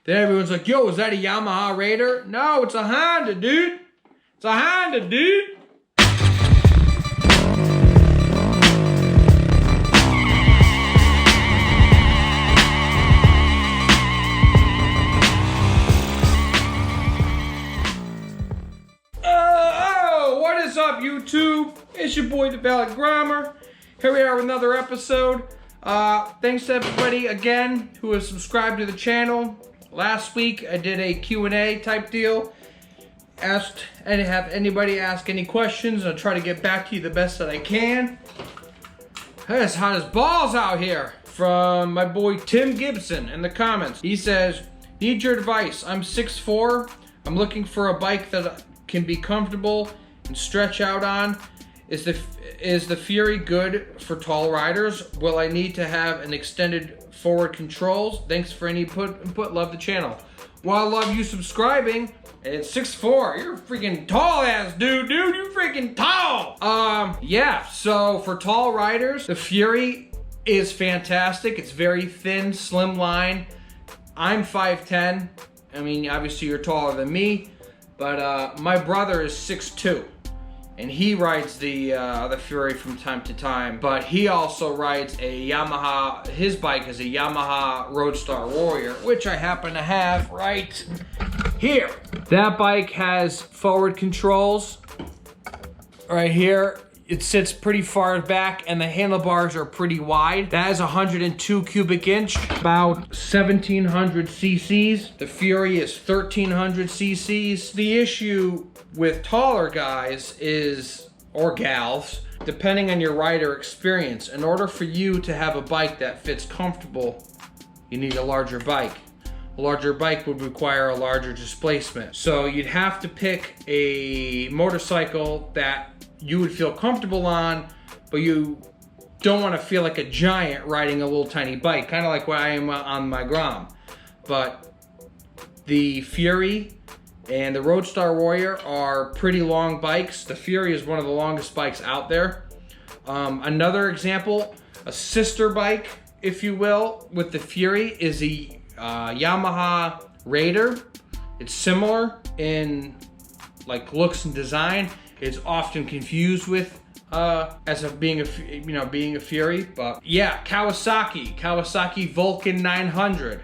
Then everyone's like, yo, is that a Yamaha Raider? No, it's a Honda, dude. It's a Honda, dude. What is up, YouTube? It's your boy, the Valid Grammar. Here we are with another episode. Thanks to everybody again who has subscribed to the channel. Last week I did a Q&A type deal. Asked and have anybody ask any questions. I'll try to get back to you the best that I can. It's hot as balls out here. From my boy Tim Gibson in the comments. He says, need your advice. I'm 6'4". I'm looking for a bike that can be comfortable and stretch out on. Is the Fury good for tall riders? Will I need to have an extended forward controls? Thanks for any input. Love the channel. Well, I love you subscribing. It's 6'4". You're a freaking tall ass dude. You're freaking tall. Yeah, so for tall riders, the Fury is fantastic. It's very thin, slim line. I'm 5'10". I mean, obviously you're taller than me, but my brother is 6'2". And he rides the Fury from time to time, but he also rides a Yamaha. His bike is a Yamaha Roadstar Warrior, which I happen to have right here. That bike has forward controls right here. It sits pretty far back and the handlebars are pretty wide. That is 102 cubic inch, about 1700 cc's. The Fury is 1300 cc's. The issue with taller guys is, or gals, depending on your rider experience, in order for you to have a bike that fits comfortable, you need a larger bike. A larger bike would require a larger displacement. So you'd have to pick a motorcycle that you would feel comfortable on, but you don't want to feel like a giant riding a little tiny bike, kind of like what I am on my Grom. But the Fury and the Roadstar Warrior are pretty long bikes. The Fury is one of the longest bikes out there. Another example, a sister bike, if you will, with the Fury is the Yamaha Raider. It's similar in like looks and design. It's often confused with being a Fury, but yeah, Kawasaki Vulcan 900.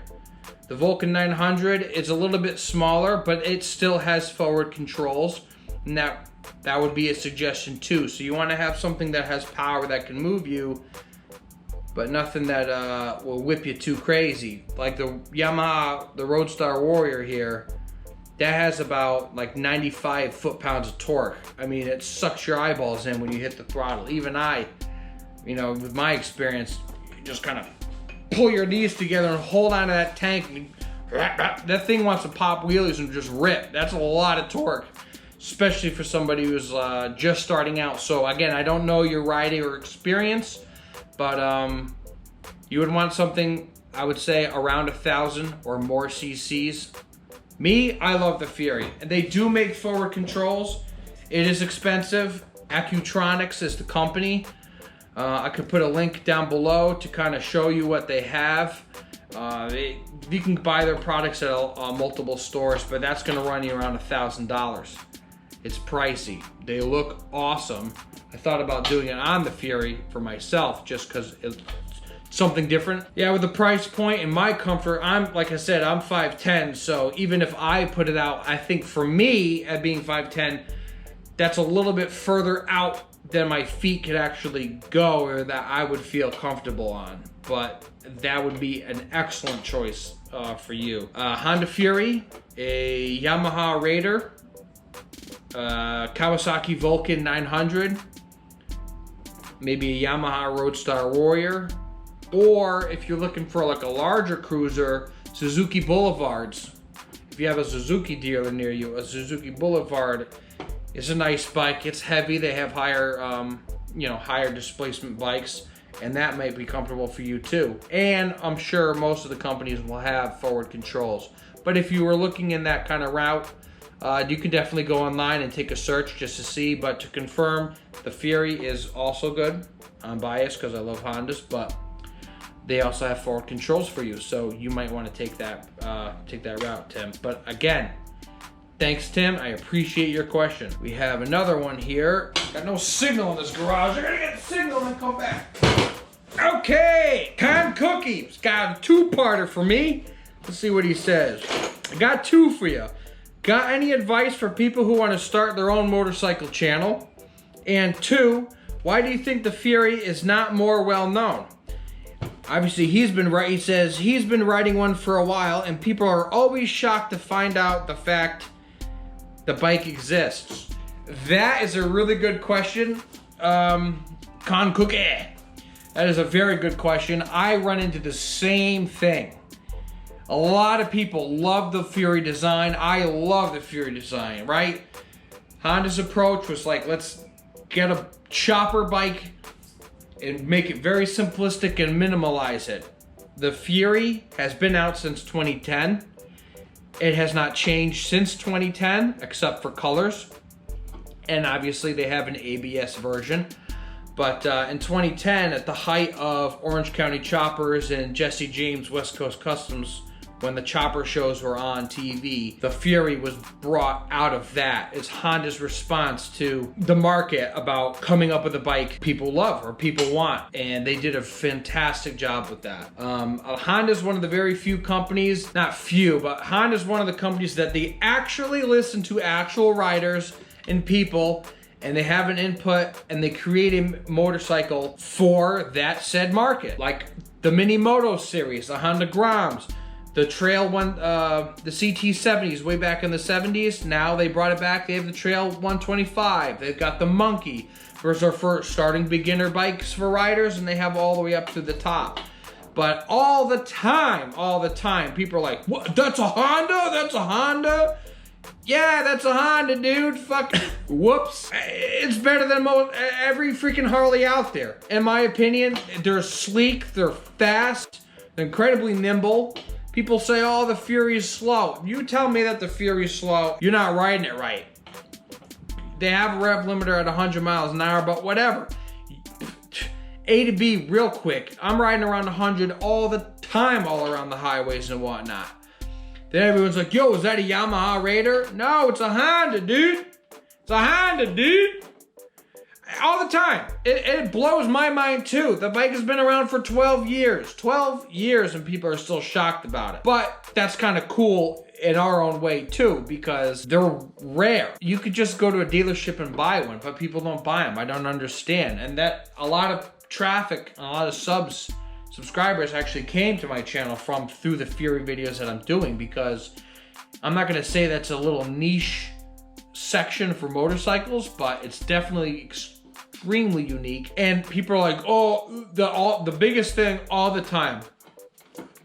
The Vulcan 900 is a little bit smaller, but it still has forward controls, and that would be a suggestion too. So you want to have something that has power that can move you, but nothing that will whip you too crazy. Like the Yamaha, the Roadstar Warrior here, that has about like 95 foot-pounds of torque. I mean, it sucks your eyeballs in when you hit the throttle. Even I, with my experience, you just kind of pull your knees together and hold onto that tank. And that thing wants to pop wheelies and just rip. That's a lot of torque, especially for somebody who's just starting out. So again, I don't know your riding or experience, but you would want something, I would say, around 1,000 or more cc's. Me, I love the Fury. And they do make forward controls. It is expensive. Accutronix is the company. I could put a link down below to kind of show you what they have. You can buy their products at multiple stores, but that's gonna run you around $1,000. It's pricey. They look awesome. I thought about doing it on the Fury for myself just because it's something different. Yeah, with the price point and my comfort, like I said, I'm 5'10", so even if I put it out, I think for me, at being 5'10", that's a little bit further out than my feet could actually go or that I would feel comfortable on. But that would be an excellent choice for you. Honda Fury, a Yamaha Raider, Kawasaki Vulcan 900, maybe a Yamaha Roadstar Warrior, or if you're looking for like a larger cruiser, Suzuki Boulevards. If you have a Suzuki dealer near you, a Suzuki Boulevard is a nice bike. It's heavy. They have higher, higher displacement bikes, and that might be comfortable for you too. And I'm sure most of the companies will have forward controls. But if you were looking in that kind of route, you can definitely go online and take a search just to see. But to confirm, the Fury is also good. I'm biased because I love Hondas, but they also have forward controls for you. So you might want to take that route, Tim. But again, thanks, Tim. I appreciate your question. We have another one here. Got no signal in this garage. I gotta get signal and come back. Okay, Con Cookie's got a two-parter for me. Let's see what he says. I got two for you. Got any advice for people who want to start their own motorcycle channel? And two, why do you think the Fury is not more well known? Obviously, he says he's been riding one for a while, and people are always shocked to find out the fact the bike exists. That is a really good question, Con Cookie. That is a very good question. I run into the same thing. A lot of people love the Fury design. I love the Fury design, right? Honda's approach was like, let's get a chopper bike and make it very simplistic and minimalize it. The Fury has been out since 2010. It has not changed since 2010, except for colors. And obviously they have an ABS version. But in 2010, at the height of Orange County Choppers and Jesse James West Coast Customs, when the chopper shows were on TV, the Fury was brought out of that. It's Honda's response to the market about coming up with a bike people love or people want. And they did a fantastic job with that. Honda's one of the very few companies, not few, but Honda's one of the companies that they actually listen to actual riders and people, and they have an input, and they create a motorcycle for that said market. Like the Mini Moto series, the Honda Groms, the Trail one, the CT70s way back in the 70s. Now they brought it back. They have the Trail 125. They've got the Monkey. Those are for starting beginner bikes for riders, and they have all the way up to the top. But all the time, people are like, what? That's a Honda? That's a Honda? Yeah, that's a Honda, dude. Fuck. Whoops. It's better than every freaking Harley out there. In my opinion, they're sleek, they're fast, they're incredibly nimble. People say, oh, the Fury is slow. You tell me that the Fury is slow, you're not riding it right. They have a rev limiter at 100 miles an hour, but whatever. A to B real quick. I'm riding around 100 all the time, all around the highways and whatnot. Then everyone's like, yo, is that a Yamaha Raider? No, it's a Honda, dude. It's a Honda, dude. All the time. It blows my mind too. The bike has been around for 12 years. 12 years and people are still shocked about it. But that's kind of cool in our own way too, because they're rare. You could just go to a dealership and buy one, but people don't buy them. I don't understand. And that a lot of traffic, a lot of subscribers actually came to my channel through the Fury videos that I'm doing, because I'm not gonna say that's a little niche section for motorcycles, but it's definitely extremely unique. And people are like, oh, the biggest thing all the time.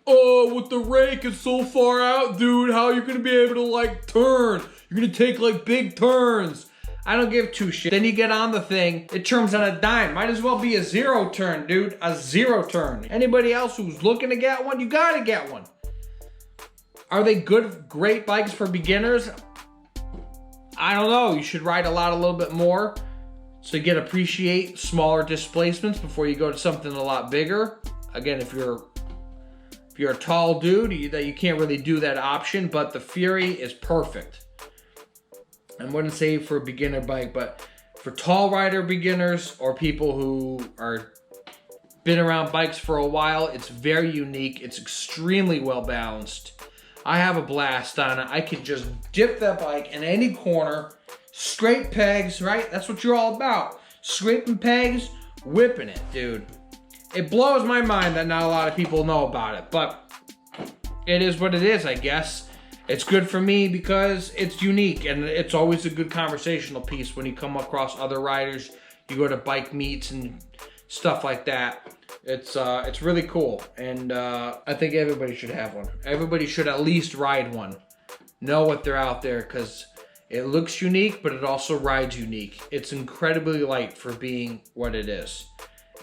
Oh, with the rake, it's so far out, dude. How are you gonna be able to like turn? You're gonna take like big turns. I don't give two shit. Then you get on the thing, it turns on a dime. Might as well be a zero turn, dude. A zero turn. Anybody else who's looking to get one, you gotta get one. Are they great bikes for beginners? I don't know. You should ride a little bit more, so you get appreciate smaller displacements before you go to something a lot bigger. Again, if you're a tall dude, you can't really do that option, but the Fury is perfect. I wouldn't say for a beginner bike, but for tall rider beginners or people who are been around bikes for a while, it's very unique. It's extremely well balanced. I have a blast on it. I could just dip that bike in any corner, scrape pegs, right? That's what you're all about. Scraping pegs, whipping it, dude. It blows my mind that not a lot of people know about it, but it is what it is, I guess. It's good for me because it's unique, and it's always a good conversational piece when you come across other riders. You go to bike meets and stuff like that. It's really cool, and I think everybody should have one. Everybody should at least ride one. Know what they're out there, because it looks unique, but it also rides unique. It's incredibly light for being what it is.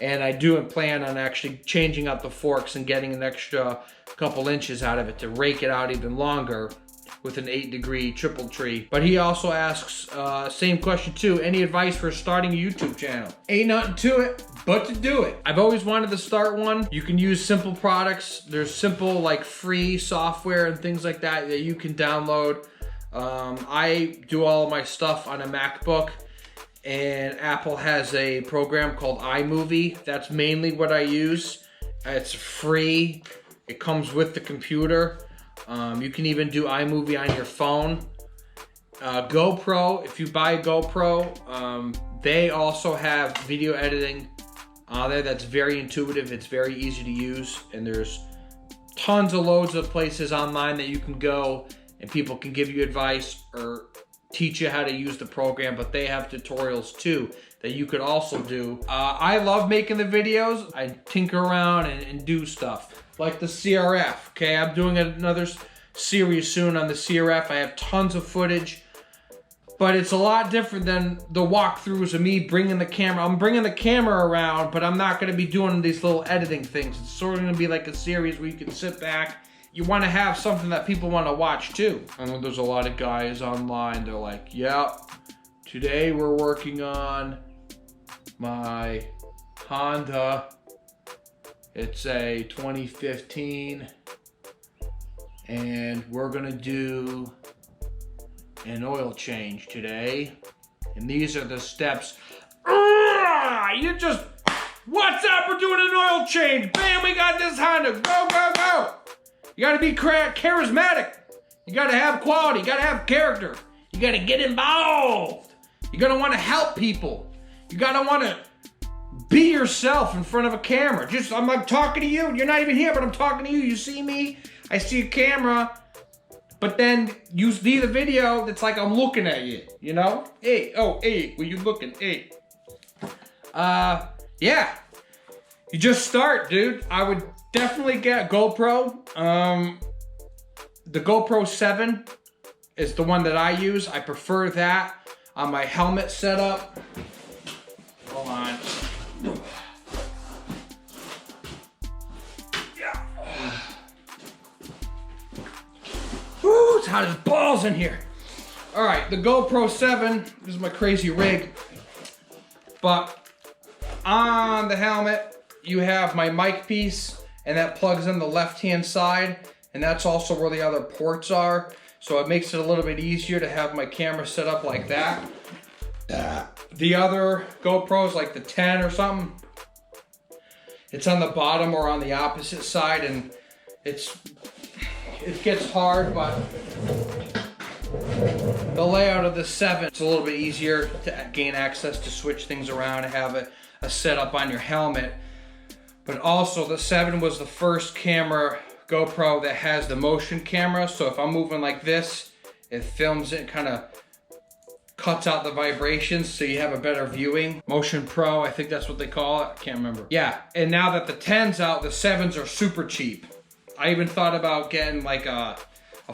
And I do plan on actually changing out the forks and getting an extra couple inches out of it to rake it out even longer with an 8-degree triple tree. But he also asks, same question too, any advice for starting a YouTube channel? Ain't nothing to it but to do it. I've always wanted to start one. You can use simple products. There's simple like free software and things like that that you can download. I do all of my stuff on a MacBook, and Apple has a program called iMovie. That's mainly what I use. It's free. It comes with the computer. You can even do iMovie on your phone. GoPro, if you buy a GoPro, they also have video editing on there that's very intuitive. It's very easy to use, and there's tons of loads of places online that you can go and people can give you advice or teach you how to use the program, but they have tutorials too that you could also do. I love making the videos. I tinker around and do stuff. Like the CRF, okay? I'm doing another series soon on the CRF. I have tons of footage, but it's a lot different than the walkthroughs of me bringing the camera. I'm bringing the camera around, but I'm not gonna be doing these little editing things. It's sort of gonna be like a series where you can sit back. You wanna have something that people wanna watch too. I know there's a lot of guys online, they're like, yep, today we're working on my Honda. It's a 2015, and we're gonna do an oil change today. And these are the steps. You just, what's up? We're doing an oil change. Bam, we got this Honda. Go, go, go. You gotta be charismatic. You gotta have quality. You gotta have character. You gotta get involved. You're gonna wanna help people. You gotta wanna be yourself in front of a camera. I'm like talking to you. You're not even here, but I'm talking to you. You see me, I see a camera, but then you see the video that's like I'm looking at you, you know? Hey, oh, hey, where you looking? Hey. Yeah. You just start, dude. I would definitely get a GoPro. The GoPro 7 is the one that I use. I prefer that on my helmet setup. Hold on. Yeah. Woo, it's hot as balls in here. All right, the GoPro 7, this is my crazy rig. But on the helmet, you have my mic piece, and that plugs in the left-hand side, and that's also where the other ports are. So it makes it a little bit easier to have my camera set up like that. The other GoPros, like the 10 or something, it's on the bottom or on the opposite side, and it gets hard, but the layout of the 7, it's a little bit easier to gain access to switch things around and have a setup on your helmet. But also the 7 was the first camera GoPro that has the motion camera, so if I'm moving like this, it films it, kind of cuts out the vibrations so you have a better viewing. Motion Pro, I think that's what they call it. I can't remember. Yeah, and now that the 10's out, the 7s are super cheap. I even thought about getting like a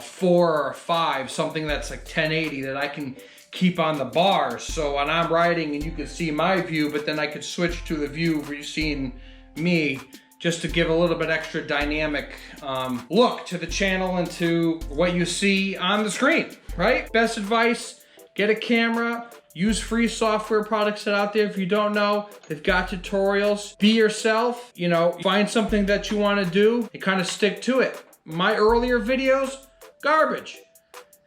4 or a 5, something that's like 1080 that I can keep on the bars. So when I'm riding and you can see my view, but then I could switch to the view where you're seeing me, just to give a little bit extra dynamic look to the channel and to what you see on the screen, right? Best advice, get a camera, use free software products that are out there. If you don't know, they've got tutorials. Be yourself, you know, find something that you want to do and kind of stick to it. My earlier videos, garbage.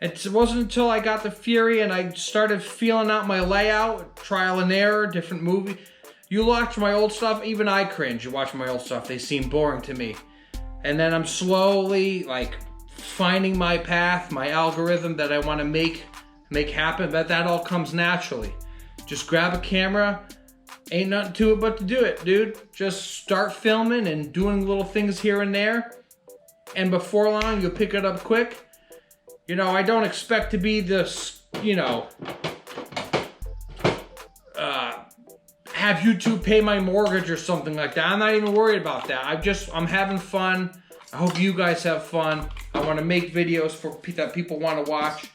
It wasn't until I got the Fury and I started feeling out my layout, trial and error, different movie. You watch my old stuff, even I cringe. You watch my old stuff, they seem boring to me. And then I'm slowly like finding my path, my algorithm that I want to make happen, but that all comes naturally. Just grab a camera, ain't nothing to it but to do it, dude. Just start filming and doing little things here and there, and before long you'll pick it up quick. You know, I don't expect to be this, you know, have YouTube pay my mortgage or something like that. I'm not even worried about that. I'm having fun. I hope you guys have fun. I want to make videos that people want to watch,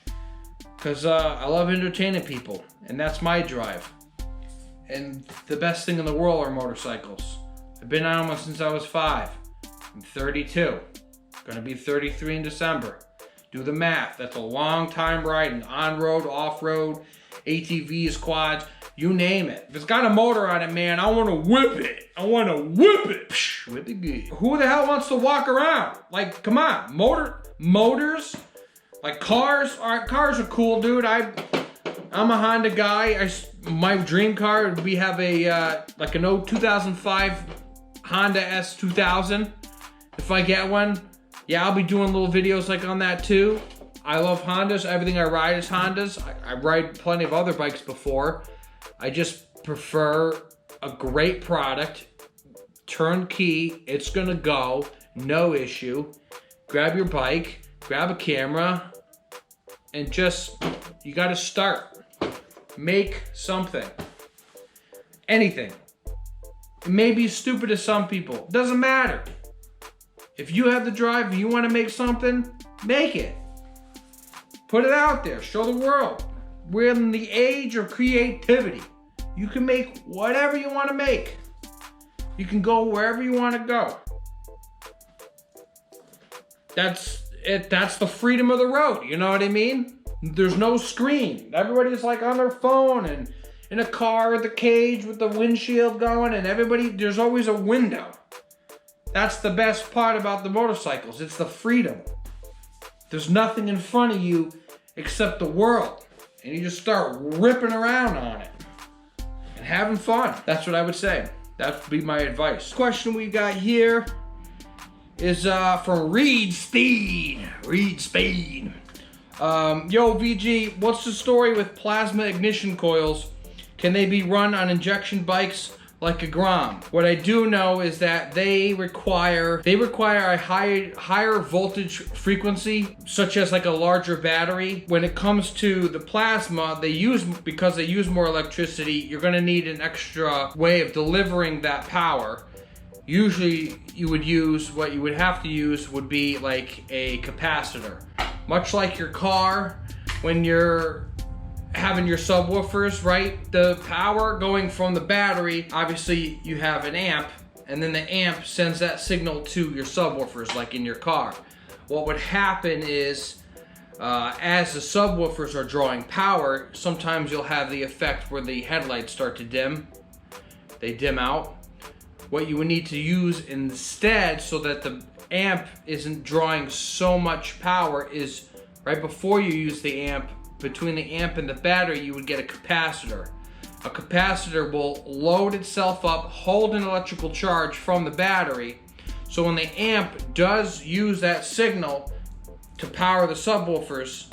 because I love entertaining people, and that's my drive. And the best thing in the world are motorcycles. I've been on one since I was 5. I'm 32. Gonna be 33 in December. Do the math. That's a long time riding. On-road, off-road, ATVs, quads, you name it. If it's got a motor on it, man, I want to whip it. I want to whip it. Psh, whip it good. Who the hell wants to walk around? Like, come on. Motors, like cars. All right, cars are cool, dude. I'm a Honda guy. My dream car would be have a like an 2005 Honda S2000. If I get one, yeah, I'll be doing little videos like on that too. I love Hondas. Everything I ride is Hondas. I ride plenty of other bikes before. I just prefer a great product, turnkey. It's gonna go, no issue. Grab your bike, grab a camera, and just, you gotta start. Make something. Anything. It may be stupid to some people. Doesn't matter. If you have the drive and you want to make something, make it. Put it out there. Show the world. We're in the age of creativity. You can make whatever you want to make. You can go wherever you want to go. That's it. That's the freedom of the road. You know what I mean? There's no screen. Everybody's like on their phone and in a car with a cage with the windshield going, and there's always a window. That's the best part about the motorcycles. It's the freedom. There's nothing in front of you except the world. And you just start ripping around on it and having fun. That's what I would say. That would be my advice. Question we got here is from Reed Speed. Reed Speed. Yo, VG, what's the story with plasma ignition coils? Can they be run on injection bikes like a Grom? What I do know is that they require a higher voltage frequency, such as like a larger battery. When it comes to the plasma, because they use more electricity, you're gonna need an extra way of delivering that power. Usually what you would have to use would be like a capacitor. Much like your car, when you're having your subwoofers, right? The power going from the battery, obviously you have an amp, and then the amp sends that signal to your subwoofers, like in your car. What would happen is, as the subwoofers are drawing power, sometimes you'll have the effect where the headlights start to dim. They dim out. What you would need to use instead, so that the amp isn't drawing so much power, is right before you use the amp, between the amp and the battery, you would get a capacitor. A capacitor will load itself up, hold an electrical charge from the battery, so when the amp does use that signal to power the subwoofers,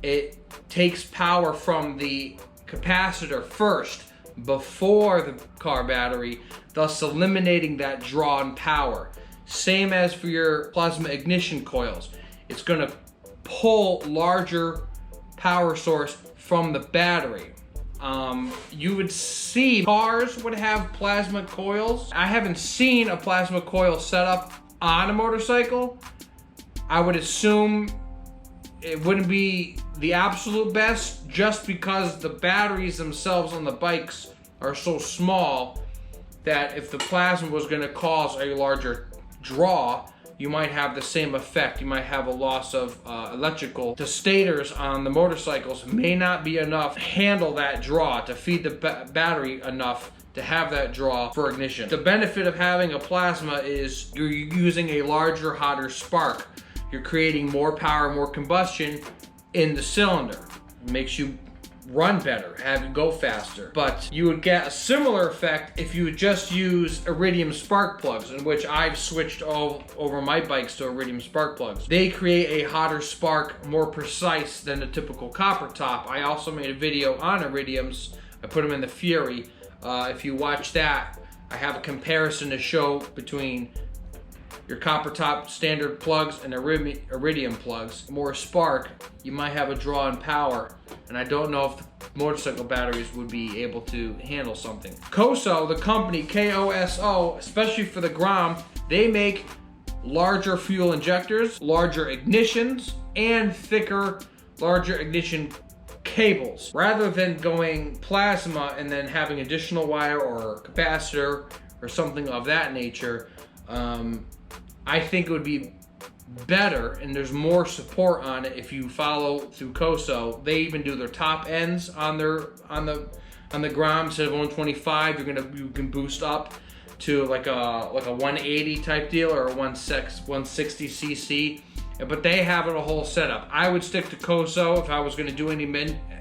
it takes power from the capacitor first before the car battery, thus eliminating that drawn power. Same as for your plasma ignition coils. It's gonna pull larger power source from the battery. You would see cars would have plasma coils. I haven't seen a plasma coil set up on a motorcycle. I would assume it wouldn't be the absolute best, just because the batteries themselves on the bikes are so small that if the plasma was going to cause a larger draw, you might have the same effect. You might have a loss of electrical. The stators on the motorcycles may not be enough to handle that draw, to feed the battery enough to have that draw for ignition. The benefit of having a plasma is you're using a larger, hotter spark. You're creating more power, more combustion in the cylinder. It makes you run better, have it go faster. But you would get a similar effect if you would just use iridium spark plugs, in which I've switched over my bikes to iridium spark plugs. They create a hotter spark, more precise than a typical copper top. I also made a video on iridiums. I put them in the Fury. If you watch that, I have a comparison to show between your copper top standard plugs and iridium plugs. More spark, you might have a draw in power, and I don't know if the motorcycle batteries would be able to handle something. Koso, the company, K-O-S-O, especially for the Grom, they make larger fuel injectors, larger ignitions, and thicker, larger ignition cables. Rather than going plasma and then having additional wire or capacitor or something of that nature, I think it would be better and there's more support on it if you follow through Koso. They even do their top ends on the Grom. Instead of 125, you can boost up to like a 180 type deal or a 160 cc. But they have it a whole setup. I would stick to Koso if I was going to do any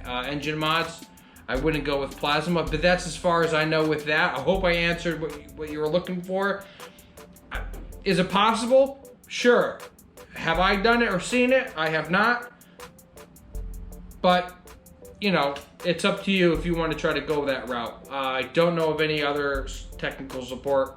engine mods. I wouldn't go with plasma, but that's as far as I know with that. I hope I answered what you were looking for. Is it possible? Sure. Have I done it or seen it? I have not. But, you know, it's up to you if you want to try to go that route. I don't know of any other technical support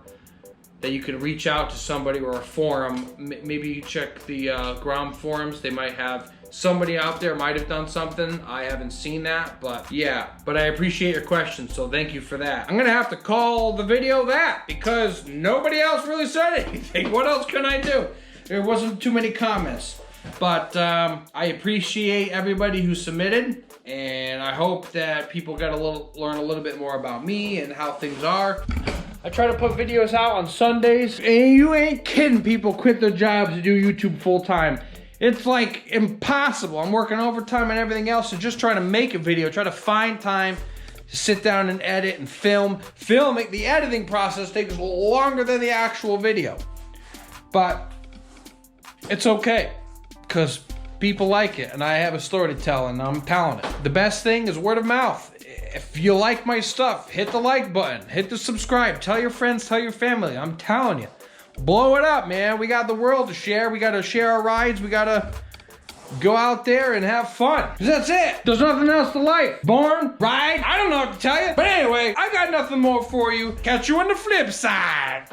that you can reach out to somebody or a forum. Maybe you check the Grom forums. They might have somebody out there might have done something. I haven't seen that, but yeah. But I appreciate your question, so thank you for that. I'm gonna have to call the video that because nobody else really said anything. What else can I do? There wasn't too many comments. But I appreciate everybody who submitted, and I hope that people got learn a little bit more about me and how things are. I try to put videos out on Sundays, and you ain't kidding, people quit their jobs to do YouTube full time. It's like impossible. I'm working overtime and everything else, so just trying to make a video, try to find time to sit down and edit and film. Filming, the editing process takes longer than the actual video. But it's okay, because people like it, and I have a story to tell, and I'm telling it. The best thing is word of mouth. If you like my stuff, hit the like button, hit the subscribe, tell your friends, tell your family. I'm telling you. Blow it up, man. We got the world to share. We got to share our rides. We got to go out there and have fun. 'Cause that's it. There's nothing else to life. Born, ride, I don't know what to tell you. But anyway, I got nothing more for you. Catch you on the flip side.